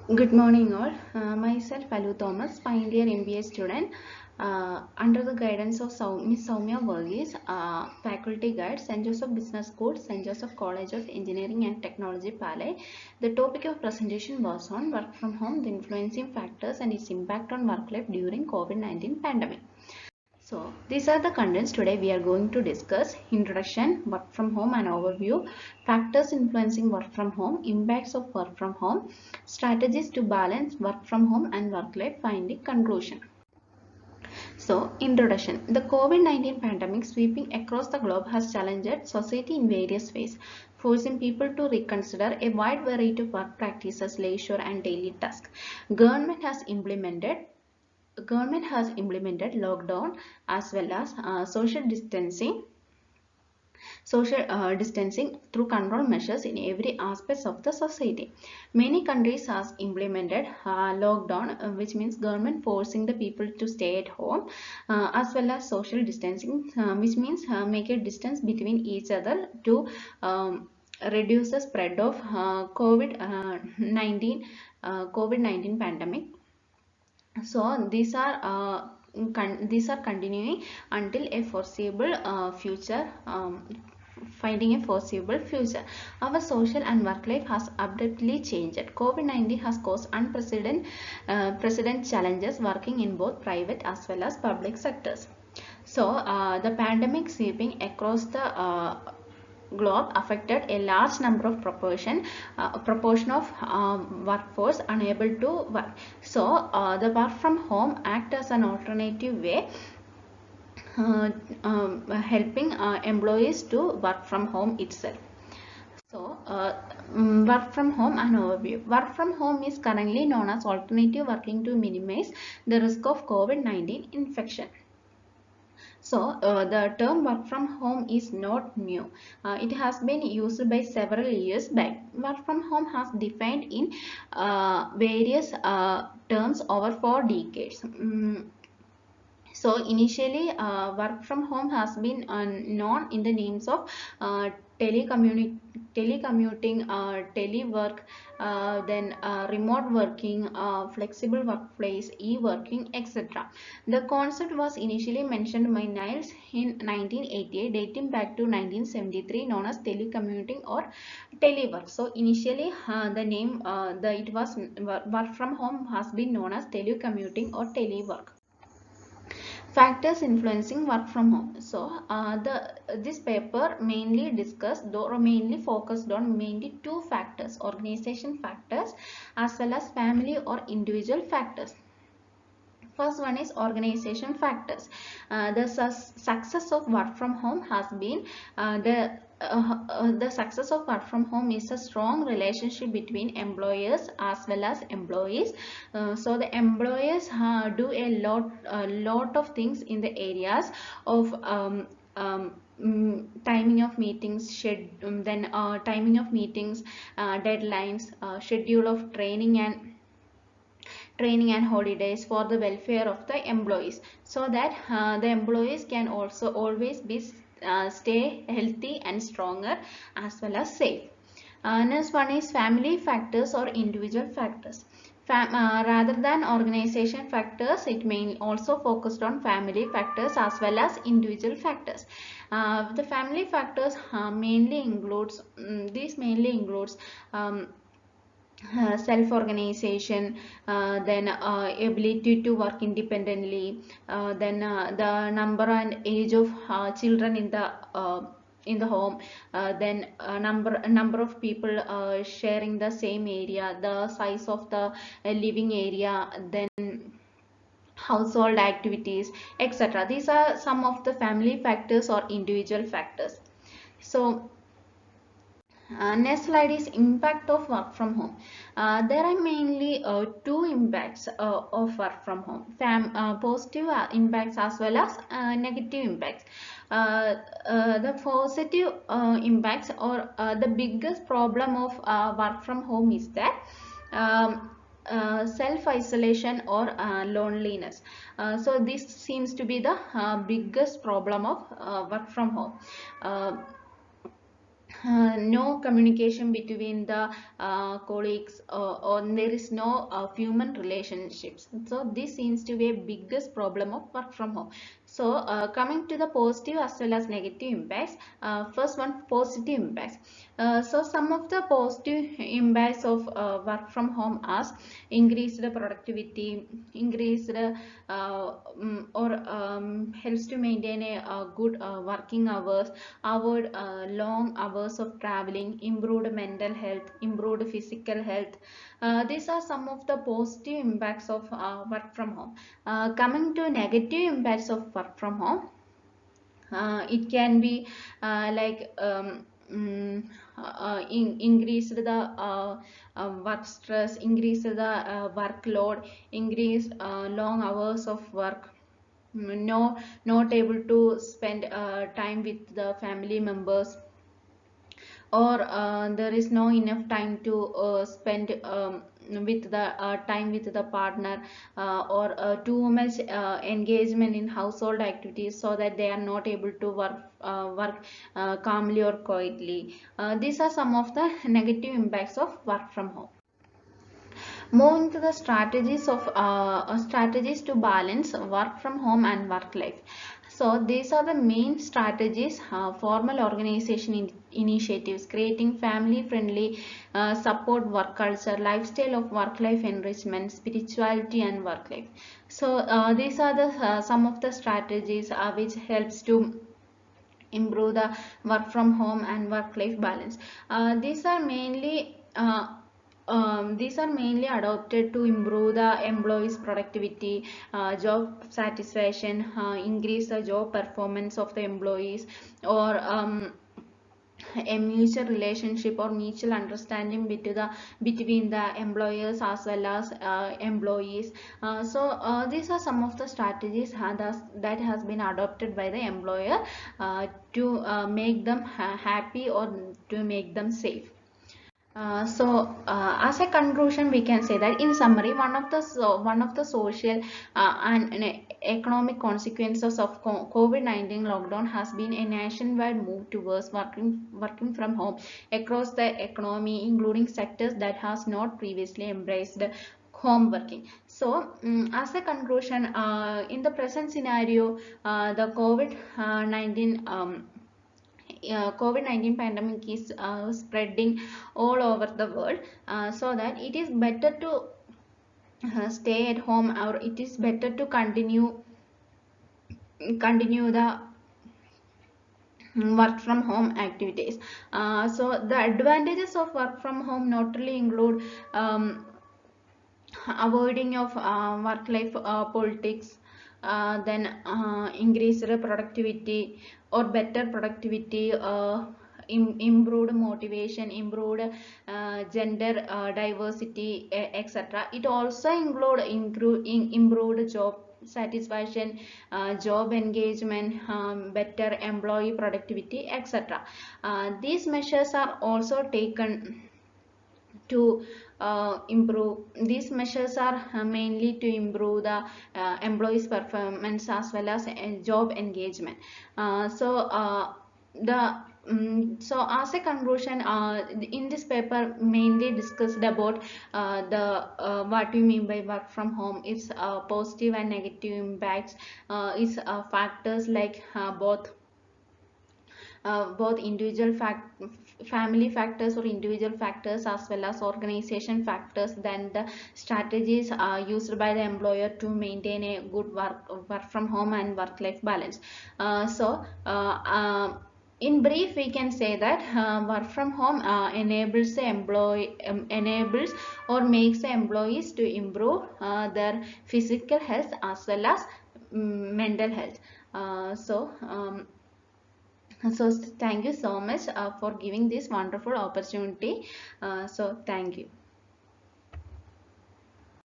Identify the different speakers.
Speaker 1: Good morning, all. Myself, Alu Thomas, final year MBA student. Under the guidance of Miss Soumya Varghese, faculty guide, St. Joseph Business School, St. Joseph College of Engineering and Technology, Palay. The topic of presentation was on work from home, the influencing factors and its impact on work life during COVID-19 pandemic. So these are the contents today we are going to discuss: introduction, work from home and overview, factors influencing work from home, impacts of work from home, strategies to balance work from home and work life, finding conclusion. So introduction. The COVID-19 pandemic sweeping across the globe has challenged society in various ways, forcing people to reconsider a wide variety of work practices, leisure and daily tasks. Government has implemented lockdown as well as social distancing through control measures in every aspect of the society. Many countries has implemented lockdown, which means government forcing the people to stay at home, as well as social distancing, which means make a distance between each other to reduce the spread of COVID-19 pandemic. So these are continuing until a foreseeable future. Finding a foreseeable future. Our social and work life has abruptly changed. COVID-19 has caused unprecedented challenges working in both private as well as public sectors. So the pandemic sweeping across the globe affected a large number of proportion of workforce unable to work. So the work from home act as an alternative way, uh, helping employees to work from home itself. So, work from home and overview. Work from home is currently known as alternative working to minimize the risk of COVID-19 infection. So the term work from home is not new. It has been used by several years back. Work from home has defined in various terms over 4 decades. So initially, work from home has been known in the names of telecommuting, telework, then remote working, flexible workplace, e-working, etc. The concept was initially mentioned by Niles in 1988, dating back to 1973, known as telecommuting or telework. So initially, the name, it was work from home has been known as telecommuting or telework. Factors influencing work from home. So the this paper mainly discussed or mainly focused on mainly two factors: organization factors as well as family or individual factors. First one is organization factors. The success of work from home has been the success of work from home is a strong relationship between employers as well as employees. So the employers do a lot of things in the areas of timing of meetings, timing of meetings, deadlines, schedule of training and holidays for the welfare of the employees, so that the employees can also always be stay healthy and stronger as well as safe. Next one is family factors or individual factors. Rather than organization factors, it may also focused on family factors as well as individual factors. The family factors mainly includes self-organization, then ability to work independently, then the number and age of children in the home, then number of people sharing the same area, the size of the living area, then household activities, etc. These are some of the family factors or individual factors. So next slide is impact of work from home. There are mainly two impacts of work from home: positive impacts as well as negative impacts. The positive impacts, or the biggest problem of work from home, is that self-isolation or loneliness. So this seems to be the biggest problem of work from home. Uh, no communication between the colleagues, or there is no human relationships. So this seems to be a biggest problem of work from home. So coming to the positive as well as negative impacts, first one, positive impacts. So some of the positive impacts of work from home are increased productivity, increased or helps to maintain a good working hours, avoid long hours of traveling, improved mental health, improved physical health. These are some of the positive impacts of work from home. Coming to negative impacts of work from home, it can be like increase the work stress, increase the workload, increase long hours of work, not able to spend time with the family members, or there is no enough time to spend with the time with the partner, or too much engagement in household activities, so that they are not able to work calmly or quietly. These are some of the negative impacts of work from home. Moving to the strategies to balance work from home and work life. So these are the main strategies: formal organization initiatives, creating family-friendly support work culture, lifestyle of work-life enrichment, spirituality and work life. So these are the some of the strategies which helps to improve the work from home and work life balance. These are mainly adopted to improve the employees productivity, job satisfaction, increase the job performance of the employees, or a mutual relationship or mutual understanding between the employers as well as employees. So these are some of the strategies that has been adopted by the employer to make them happy, or to make them safe. As a conclusion, we can say that in summary, one of the social and economic consequences of COVID-19 lockdown has been a nationwide move towards working from home across the economy, including sectors that has not previously embraced home working. So, as a conclusion, in the present scenario, the COVID-19 COVID-19 pandemic is spreading all over the world, so that it is better to stay at home, or it is better to continue the work from home activities. So the advantages of work from home not only include avoiding of work life politics, then increased productivity or better productivity, improved motivation, improved gender diversity, etc. It also improved job satisfaction, job engagement, better employee productivity, etc. These measures are also taken to improve. These measures are mainly to improve the employees performance as well as job engagement. So as a conclusion, in this paper mainly discussed about the what we mean by work from home, its positive and negative impacts, its factors like both family factors or individual factors, as well as organization factors, then the strategies are used by the employer to maintain a good work from home and work life balance. In brief, we can say that work from home enables or makes the employees to improve their physical health as well as mental health. So thank you so much for giving this wonderful opportunity. So thank you.